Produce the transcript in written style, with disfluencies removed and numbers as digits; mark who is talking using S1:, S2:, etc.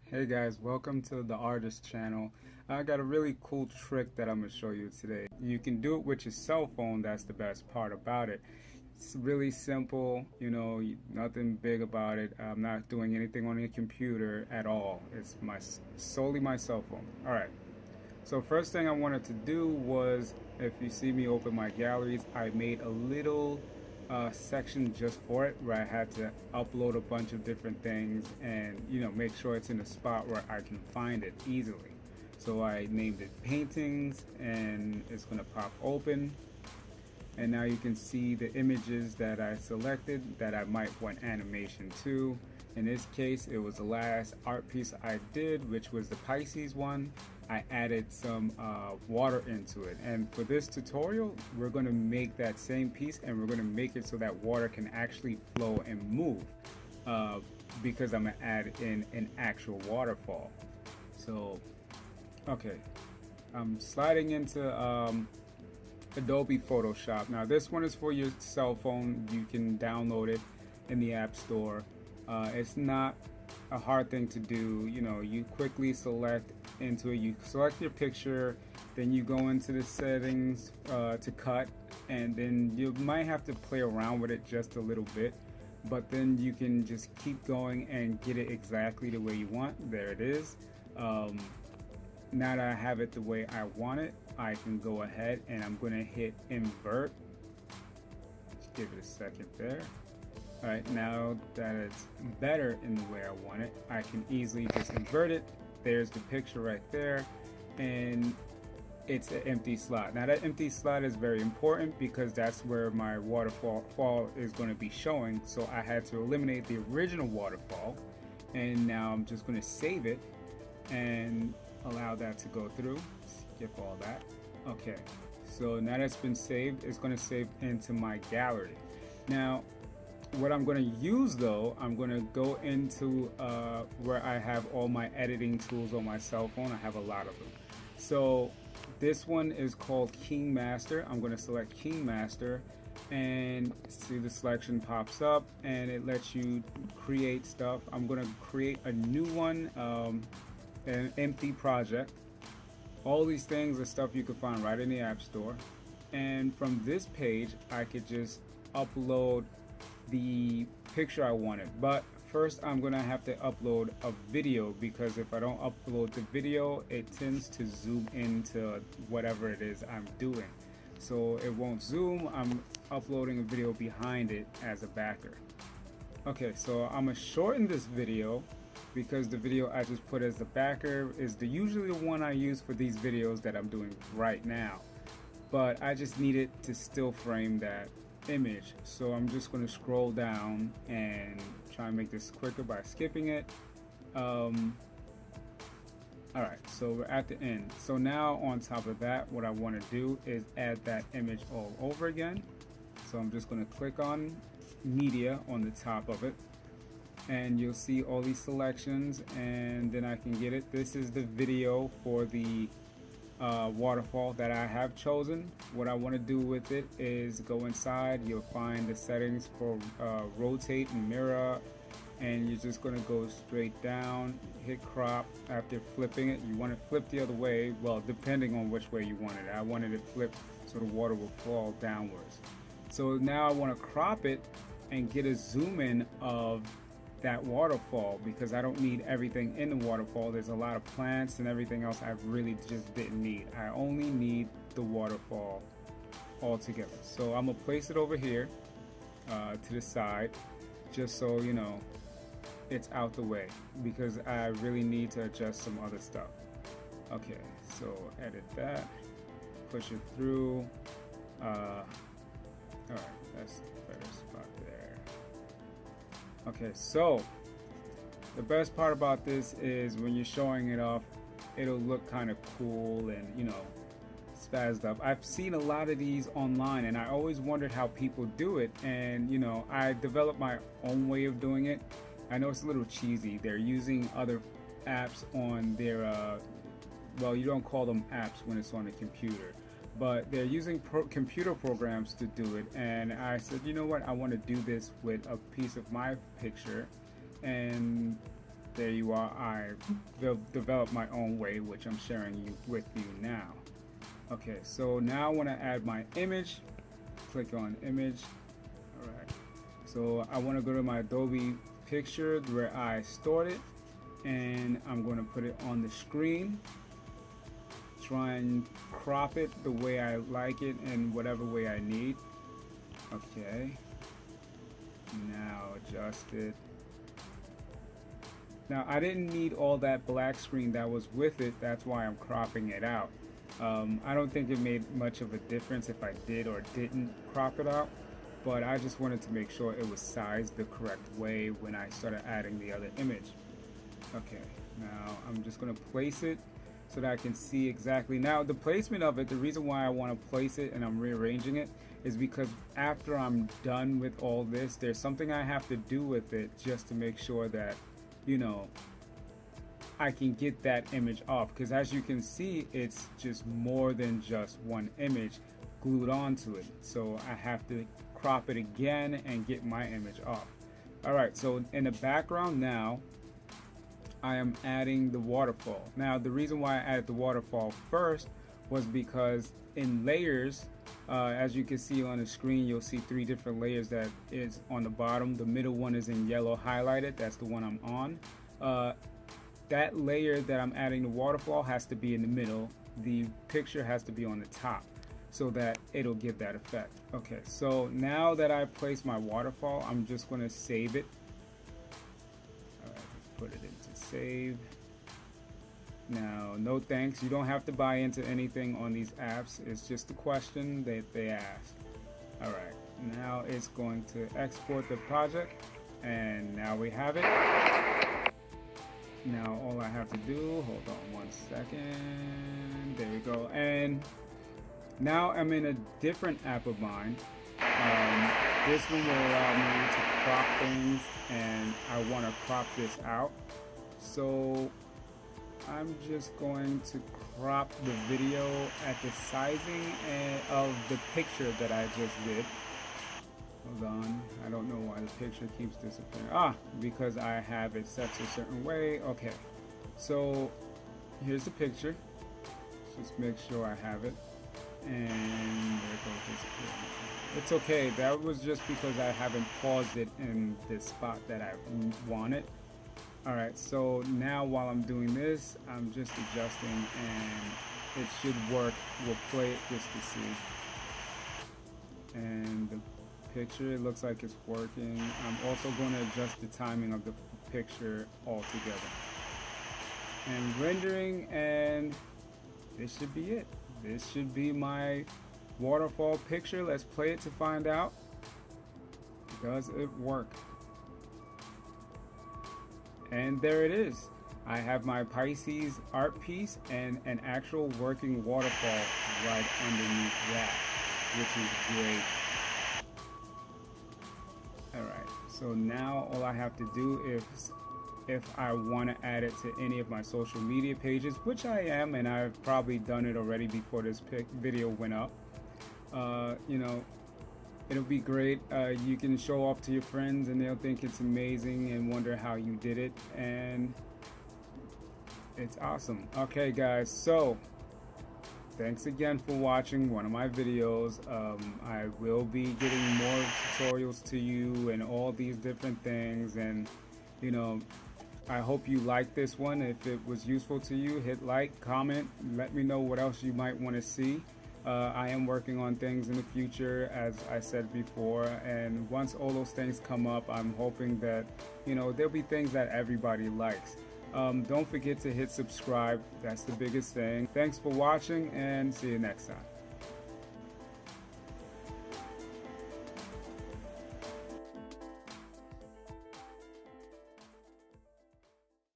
S1: Hey guys, welcome to the Artist channel. I got a really cool trick that I'm going to show you today. You can do it with your cell phone, that's the best part about it. It's really simple, nothing big about it. I'm not doing anything on your computer at all. It's solely my cell phone. Alright, so first thing I wanted to do was, if you see me open my galleries, I made a little section just for it where I had to upload a bunch of different things and make sure it's in a spot where I can find it easily. So I named it paintings and it's going to pop open, and now you can see the images that I selected that I might want animation to. In this case, it was the last art piece I did, which was the Pisces one. I added some water into it, and for this tutorial we're going to make that same piece and we're going to make it so that water can actually flow and move, because I'm going to add in an actual waterfall. So okay, I'm sliding into Adobe Photoshop. Now this one is for your cell phone. You can download it in the App Store. It's not a hard thing to do. You quickly select into it. You select your picture, then you go into the settings to cut, and then you might have to play around with it just a little bit, but then you can just keep going and get it exactly the way you want. There it is. Now that I have it the way I want it, I can go ahead and I'm going to hit invert. Just give it a second there. Alright, now that it's better in the way I want it, I can easily just invert it. There's the picture right there, and it's an empty slot. Now that empty slot is very important because that's where my waterfall is going to be showing. So I had to eliminate the original waterfall, and now I'm just going to save it and allow that to go through. Skip all that. Okay, so now that's been saved, it's going to save into my gallery. Now what I'm going to use though, I'm going to go into where I have all my editing tools on my cell phone. I have a lot of them. So this one is called King Master. I'm going to select King Master, and see the selection pops up and it lets you create stuff. I'm going to create a new one, an empty project. All these things are stuff you can find right in the App Store, and from this page I could just upload the picture I wanted. But first I'm gonna have to upload a video, because if I don't upload the video it tends to zoom into whatever it is I'm doing, so it won't zoom. I'm uploading a video behind it as a backer. Okay, so I'm gonna shorten this video because the video I just put as the backer is usually the one I use for these videos that I'm doing right now, but I just needed to still frame that image. So I'm just going to scroll down and try and make this quicker by skipping it. Alright, so we're at the end. So now on top of that, what I want to do is add that image all over again. So I'm just going to click on media on the top of it, and you'll see all these selections, and then I can get it. This is the video for the waterfall that I have chosen. What I want to do with it is go inside. You'll find the settings for rotate and mirror, and you're just going to go straight down, hit crop. After flipping it, you want to flip the other way, well, depending on which way you want it. I wanted it flipped so the water will fall downwards. So now I want to crop it and get a zoom in of that waterfall, because I don't need everything in the waterfall. There's a lot of plants and everything else I really just didn't need. I only need the waterfall altogether. So I'm gonna place it over here to the side, just so you know it's out the way, because I really need to adjust some other stuff. Okay, so edit that, push it through. Alright, that's a better spot there. Okay, so the best part about this is when you're showing it off, it'll look kind of cool and spazzed up. I've seen a lot of these online and I always wondered how people do it, and I developed my own way of doing it. I know it's a little cheesy. They're using other apps on their well, you don't call them apps when it's on a computer, but they're using computer programs to do it. And I said, you know what, I want to do this with a piece of my picture, and there you are. I developed my own way, which I'm sharing with you now. Okay, so now I want to add my image. Click on image. All right, so I want to go to my Adobe picture where I stored it, and I'm going to put it on the screen. Try and crop it the way I like it and whatever way I need. Okay, now adjust it. Now I didn't need all that black screen that was with it, that's why I'm cropping it out. I don't think it made much of a difference if I did or didn't crop it out, but I just wanted to make sure it was sized the correct way when I started adding the other image. Okay, now I'm just going to place it so that I can see exactly. Now the placement of it, the reason why I want to place it and I'm rearranging it is because after I'm done with all this, there's something I have to do with it just to make sure that, you know, I can get that image off, because as you can see, it's just more than just one image glued onto it. So I have to crop it again and get my image off. All right, so in the background now, I am adding the waterfall. Now the reason why I added the waterfall first was because in layers, as you can see on the screen, you'll see 3 different layers that is on the bottom. The middle one is in yellow highlighted, that's the one I'm on. That layer that I'm adding the waterfall has to be in the middle. The picture has to be on the top so that it'll give that effect. Okay, so now that I placed my waterfall, I'm just going to save it. All right, let's put it into save. Now, no thanks. You don't have to buy into anything on these apps. It's just a question that they ask. All right, now it's going to export the project, and now we have it. Now all I have to do, hold on 1 second, there we go, and now I'm in a different app of mine. This one will allow me to crop things, and I want to crop this out, so I'm just going to crop the video at the sizing of the picture that I just did. Hold on, I don't know why the picture keeps disappearing. Because I have it set a certain way. Okay, so here's the picture. Just make sure I have it, and there it goes disappearing. It's okay, that was just because I haven't paused it in the spot that I want it. Alright, so now while I'm doing this, I'm just adjusting, and it should work. We'll play it just to see. And the picture, it looks like it's working. I'm also going to adjust the timing of the picture altogether. And rendering, and this should be it. This should be my waterfall picture. Let's play it to find out. Does it work? And there it is. I have my Pisces art piece and an actual working waterfall right underneath that, which is great. Alright, so now all I have to do is, if I want to add it to any of my social media pages, which I am, and I've probably done it already before this video went up, you know, it'll be great. You can show off to your friends and they'll think it's amazing and wonder how you did it, and it's awesome. Okay guys, so thanks again for watching one of my videos. I will be getting more tutorials to you and all these different things, and you know, I hope you like this one. If it was useful to you, hit like, comment, let me know what else you might want to see. I am working on things in the future, as I said before, and once all those things come up, I'm hoping that, you know, there'll be things that everybody likes. Don't forget to hit subscribe. That's the biggest thing. Thanks for watching, and see you next time.